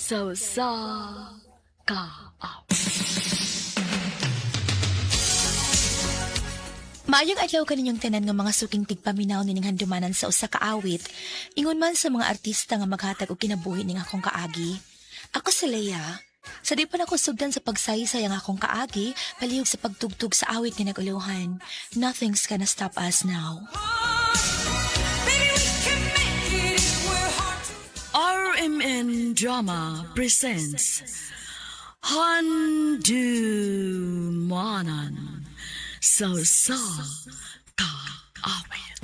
sa ka. Maayong adlaw kaninyong tanan nga mga suking tigpaminaw nining handumanan sa usa ka awit, ingon man sa mga artista nga maghatag og kinabuhi ning akong kaagi. Ako si Leia. Sa di pa na ko sugdan sa pagsaysay ang akong kaagi, palihog sa pagtugtog sa awit nga naguluhan. Nothing's gonna stop us now. RMN Drama presents Handumanan sa ka awit.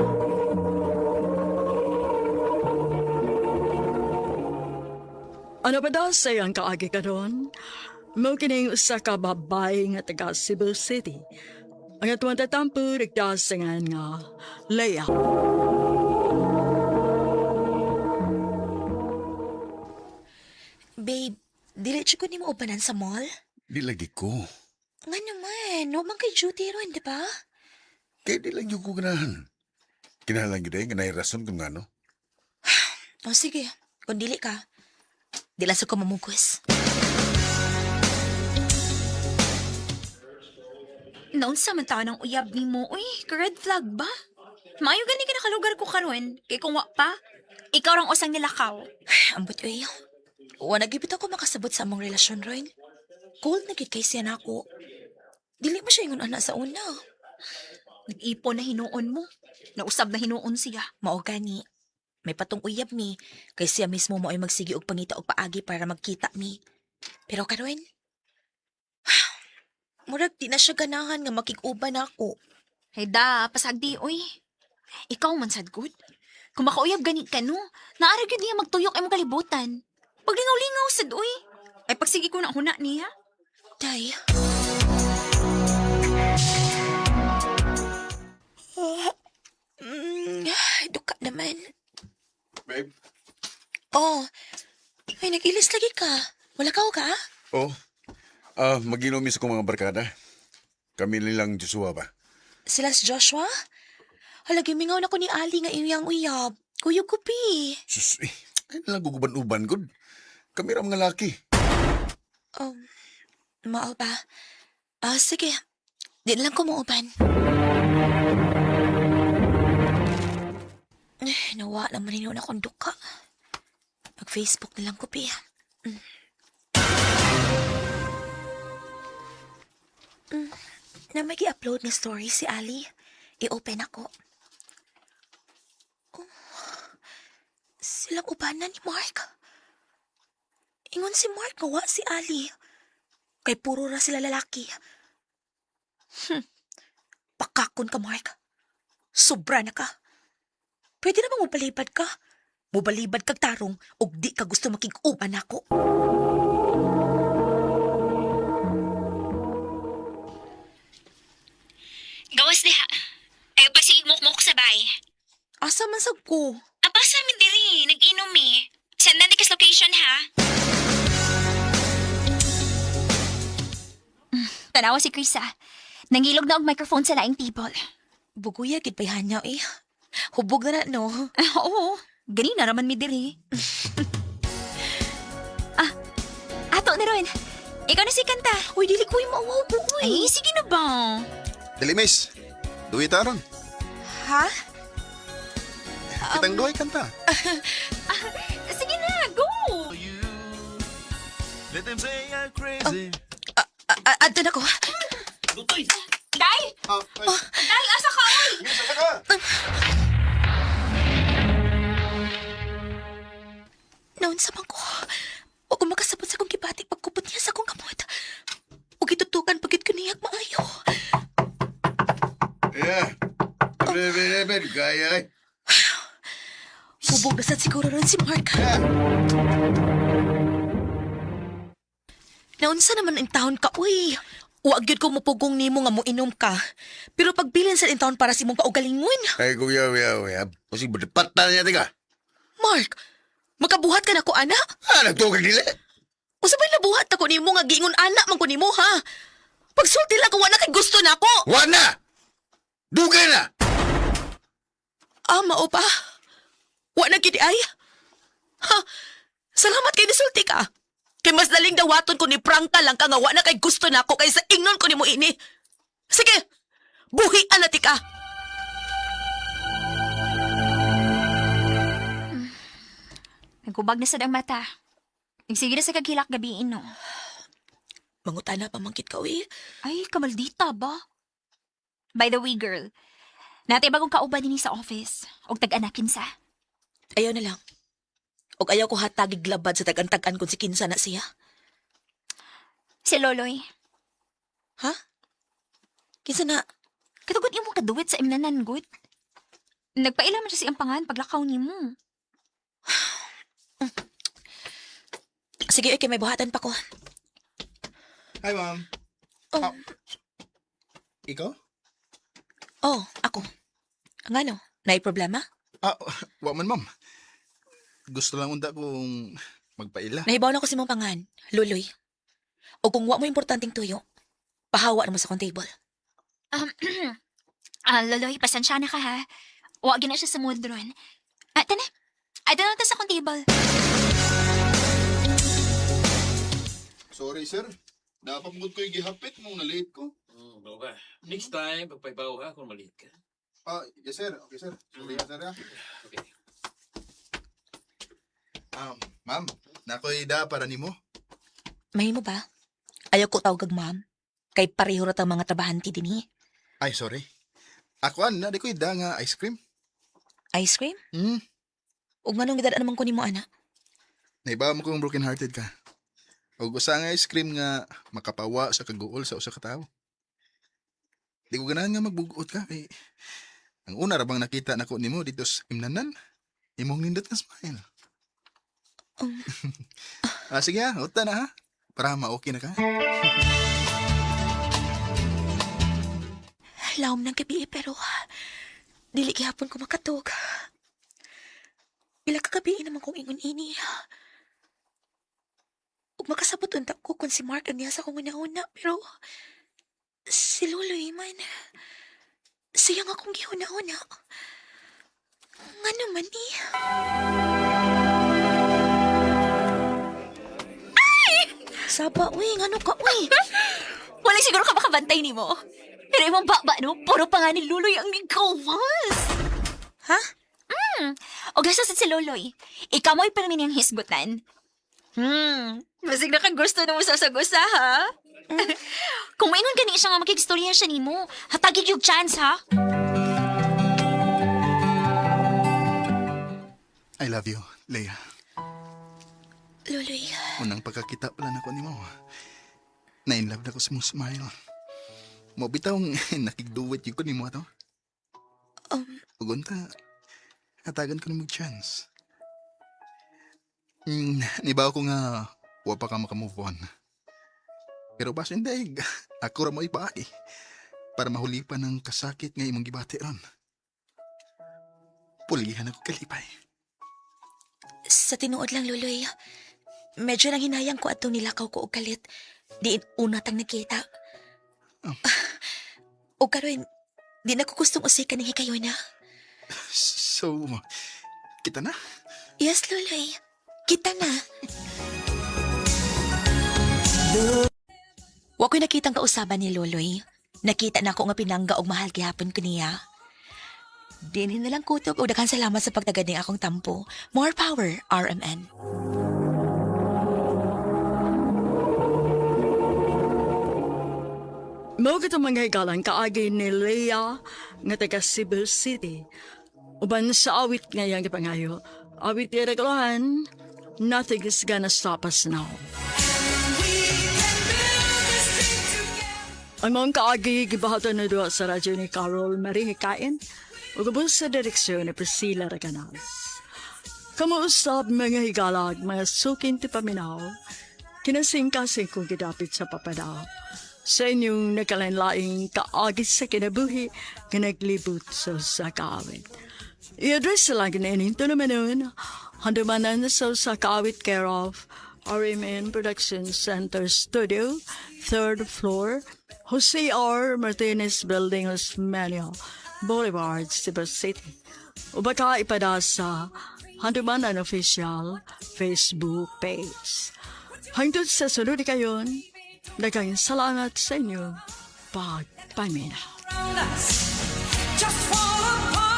Ano ba daw sayang kaagi ka doon? Mo kining usa ka babae nga taga Cebu City. Ang atuang tatampo nagdasangan nga Leia. Babe, dili ko ni mo ubanan sa mall? Di lagi ko. Nga naman, no man kay duty ron, di ba? Kaya di lang yung ko ganahan. Kinahalang gina yung ganay rason kung ano. O sige, kung dili ka, di lang sa ko mamugos. Naunsa man ta ng uyab ni mo, uy, red flag ba? Maayo gani ka nakalugar ko karon, kay kung wa pa, ikaw rang usang nilakaw. Ambot uy, wala gibit ako makasabot sa among relasyon, Roy. Cold na gid kay siya na ako. Dili mo siya ingon ana sa una. Nag-ipon na hinuon mo, nausab na hinuon siya. Mao gani. May patong uyab mi, kay siya mismo mo ay magsigi og pangita og paagi para magkita mi. Pero karon, murag di na siya ganahan nga makig-uban ako. Hey da, pasagdi, uy. Ikaw man sad good. Kung makauyab gani ka no, naara gyud niya magtuyok ay mong kalibutan. Paglingaw-lingaw sad, uy. Ay pagsigi ko na huna niya. Day. Duka naman. Babe? Oh, ay nag-ilis lagi ka. Wala ka o ka? Oh, mag-inumis ko mga barkada. Kami nilang Joshua ba? Sila si Joshua? Halagi mingaw na ko ni Ali nga iyang uyab. Kuyog kupi. Sus, ay nalang guguban-uban, good. Kami ram nga laki. Mao ba? Sige. Di na lang ko muuban. Nawa naman ninyo na akong duka. Mag-Facebook na lang ko, Pi. Na may i-upload na story si Ali. I-open ako. Oh, silang ubanan ni Mark. Ingon si Mark nga wa si Ali. Kay puro ra sila lalaki. Pakakon ka, Mark. Sobra na ka. Pwede namang mubalibad ka. Mubalibad kag tarong og di ka gusto makig-uban ako. Gawas diha. Ay pasigmok-mok sa bay. Asa man sag ko? Apa sa mi diri, nag-inom mi. Send na nikas location ha. Tanawa si Chris ah. Nangilog na og microphone sa laing table. Buguya gid pay hanyaw eh. Hubog na no. Oo, gani na raman mi diri. Ato na ron. Ikaw na si kanta. Uy, dili ko yung mauwaw bugoy. Ay, sige na ba? Dili, miss. Duwi taron. Ha? Kitang duwi kanta. Sige na, go! Let them say I'm crazy. Adto na ko. Day! Day, asa ka, oy! Noon sa ko. O kung makasabot sa kong kibati pagkupot niya sa kong kamot. O gitutukan pagit ko niyag maayo. Yeah. Bebe, gaya. Hubog na sad siguro ron si Mark. Naunsa naman ang taon ka, uy. Huwag yun ko mapugong nimo nga mo inom ka. Pero pagbilin sa taon para si mong kaugalingon. Ay, kuya. Kasi badapat na niya, tiga. Mark, makabuhat ka na ko, ana? Nagtukag nila. O sabay nabuhat ako nimo nga giingon ana man ko nimo, ha? Pagsulti lang ko, wala kay gusto na ako. Wana! Dugay na! Mao pa? Wa na gid ay? Ha? Salamat kay nisulti ka. Kay mas daling dawaton ko ni prangka lang ka nga wa na kay gusto na ako kaysa ingnon ko ni mo ini. Sige, buhian na ti ka. Nagkubag na sad ang mata. Nagsige na sa kaghilak gabiin, no? Mangutana pa mangkit ka, uy. Ay, kamaldita ba? By the way, girl, natay bagong kauban din sa office. Og tag-anakin sa. Ayaw na lang. Og ayaw ko hatagig labad sa tag-antagan kung si Kinsa na siya. Si Loloy, Ha? Kinsa na? katugod imo kaduwit sa imnanan, good. Nagpailam man siya si ampangan paglakaw ni mo. Sige, okay, may buhatan pa ko. Hi, ma'am. Oh, Ikaw? oh ako. Ang ano? Naay problema? Wa man, ma'am. Gusto lang unta kong magpaila. Nahibaw na ko si mong pangan, Luloy. O kung wa mo importanteng tuyo, pahawa na mo sa kong table. Loloy, pasensya na ka ha. Wag na siya sa mood ron. Tana, ay na ta sa kong table. Sorry, sir. Dapat mo ko yung gihapit mo, na-late ko. Okay. Next time, pagpaibaw ka kung maliit ka. Yes, sir. Okay, sir. Sorry, sir. Okay. Ma'am, nakoy da para nimo. Mahimo ba? Ayaw ko tawag kag ma'am. Kay pareho ra tang mga trabahanti din Ay, sorry. Ako na, di ko da nga ice cream. Ice cream? Hmm, O nganong gidadaan naman ko ni mo, ana? naiba mo kong broken-hearted ka. O gusto nga ice cream nga makapawa sa kaguol sa usa ka tawo. Di ko ganahan nga magbugot ka. Kay, ang una rabang nakita nako nimo dito sa imnanan, imong nindot nga smile. Sige ha, uta na ha. Para ma-okay na ka. Lawom ng gabi pero dili gihapon ko makatog. Pila ka gabi naman kong ingon ini. Ug makasabot unta ko kung si Mark ang niya sa kong una-una pero si Luloy man siyang akong gihuna-una. Nga naman ni. Saba, uy, ngano ka, uy? Wala siguro ka makabantay ni mo. Pero imong baba, no? Puro pa nga ni Luloy ang ikawas. Ha? O gasa si Luloy, ikaw mo'y parang niyang hisgutan. Masig na kang gusto na mo sasagusa, ha? Kung maingon gani siya nga makigstorya siya ni mo, hatagig yung chance, ha? I love you, Leia. Luloy, Unang pagkakita pala nako nimo. Na-inlove na ko sa mong smile. Mo bitawng nakigduwit yun ko nimo ato. Ugunta, hatagan ko ni chance. Nibaw ko nga, wa pa ka makamove on. Pero basta hindi, ako ra mo ipaay. Para mahulipan ng kasakit nga imong gibati ron. Pulihan ako kalipay. sa tinuod lang, Luloy, medyo nang hinayang ko atong nilakaw ko og kalit. Diin una tang nakita. O karon, di na ko gustong usikan ng hikayo na. So, kita na? Yes, Luloy. Kita na. Wa ko'y nakitang kausaban ni Luloy. Nakita na ako nga pinangga og mahal gihapon ko niya. Dinhin na lang kutob o daghang salamat sa pagtagad ning akong tampo. More power, RMN. Mao kita mga hikalang kaagi ni Leia nga taga Cebu City. Uban sa awit ngayang gipangayo. Awit di regulahan, nothing is gonna stop us now. Ang mga kaagi gibahatan na doon sa radyo ni Carol Marie Hikain o gabos sa direksyon ni Priscilla Raganas. Kamuusap mga higalag, mga sukin ti paminaw, kinasing-kasing kong gidapit sa papadaw. Sa inyong nakalanlaing kaagis sa kinabuhi nga naglibot sa kaawit. I-address lang ginaninto naman nun, handumanan sa kaawit care of RMN Production Center Studio, 3rd floor, Jose R. Martinez Building, Osmeña, Boulevard, Cebu City. O baka ipada sa Handumanan Official Facebook page. Hangtod sa sunod kayon, daghang salamat sa inyo pagpaminaw. Just fall apart.